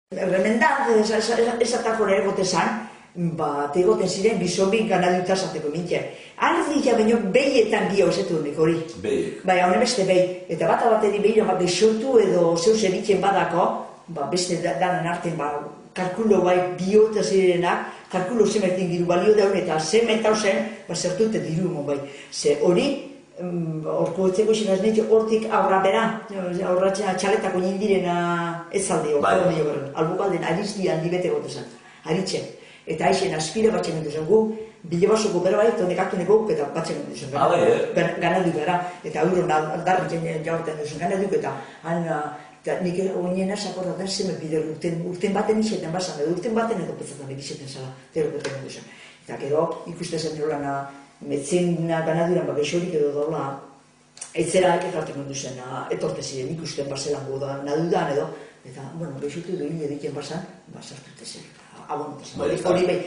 Remendad, esatako ere gote zan, egoten ziren gizobik ganadutaz ateko mintxe. Ardila baino behietan bi hausetu honek hori. Behiek. Bai, hone beste behi. Eta bateri behiro gexotu edo zeu zeritzen badako, beste danan arten kalkulo bai biota zirenak, kalkulo zemertin diru balio daun eta zementau zen, zertute diru mon bai. Ze hori, horko etzeko xinaz nahi, hortik aurra bera, aurratzea txaletako nindirena ez alde, albukalden arizti handi bete gote zen, aritzen. Eta aixen aspira batzen dut zen gu, bile basoko bera bai, tonek hartu neko eta batzen dut zen. Ganadu gara, eta euron aldarritzen jaurten dut zen, ganaduk eta nik oinena sakordaten zemek bide urten baten izaten basan, edo urten baten edo petzatan egizaten zala, teroketen dut zen. Eta gero ikuste zen erolana, metzena ganaduran gexorik edo dola, etzera ekarteko duzen, etorte ziren ikusten baselan goda nadudan edo, eta, gexotu edo hile diken basan, sartute zen, abonotazen. Hori bai.